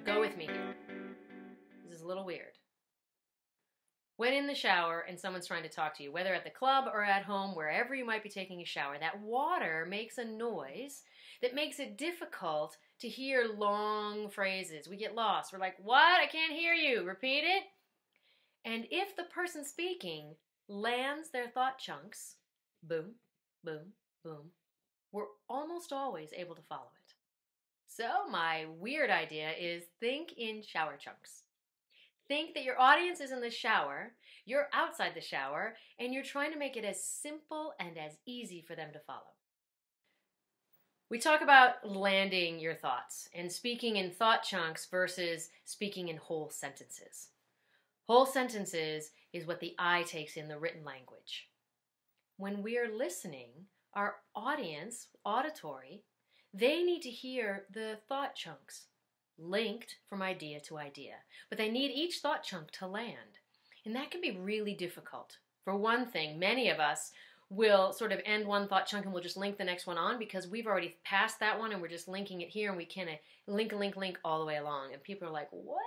go with me here. This is a little weird. When in the shower and someone's trying to talk to you, whether at the club or at home, wherever you might be taking a shower, that water makes a noise that makes it difficult to hear long phrases. We get lost. We're like, what? I can't hear you. Repeat it. And if the person speaking lands their thought chunks, boom, boom, boom, we're almost always able to follow it. So my weird idea is think in shower chunks. Think that your audience is in the shower, you're outside the shower, and you're trying to make it as simple and as easy for them to follow. We talk about landing your thoughts and speaking in thought chunks versus speaking in whole sentences. Whole sentences is what the eye takes in the written language. When we're listening, our audience, auditory, they need to hear the thought chunks linked from idea to idea. But they need each thought chunk to land. And that can be really difficult. For one thing, many of us will sort of end one thought chunk and we'll just link the next one on because we've already passed that one and we're just linking it here and we can link all the way along. And people are like, what?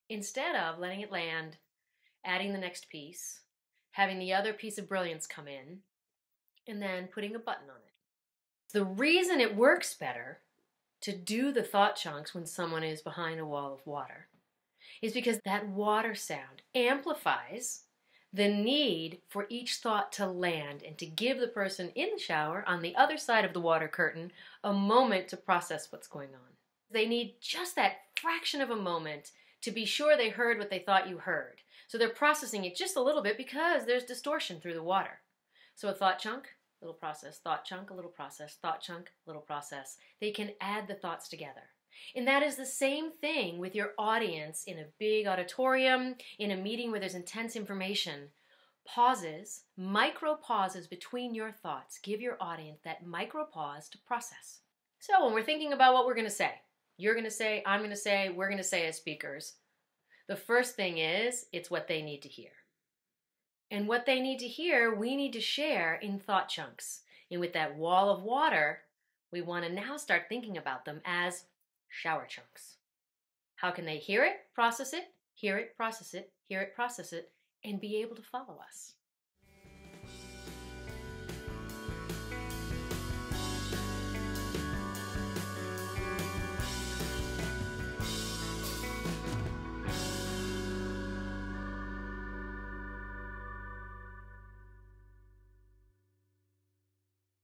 Instead of letting it land, adding the next piece, having the other piece of brilliance come in, and then putting a button on it. The reason it works better to do the thought chunks when someone is behind a wall of water is because that water sound amplifies the need for each thought to land and to give the person in the shower on the other side of the water curtain a moment to process what's going on. They need just that fraction of a moment to be sure they heard what they thought you heard. So they're processing it just a little bit because there's distortion through the water. So a thought chunk, little process, thought chunk, a little process, thought chunk, little process. They can add the thoughts together. And that is the same thing with your audience in a big auditorium, in a meeting where there's intense information. Pauses, micro pauses between your thoughts. Give your audience that micro pause to process. So when we're thinking about what we're going to say, you're going to say, I'm going to say, we're going to say as speakers, the first thing is, it's what they need to hear. And what they need to hear, we need to share in thought chunks. And with that wall of water, we want to now start thinking about them as shower chunks. How can they hear it, process it, hear it, process it, hear it, process it, and be able to follow us?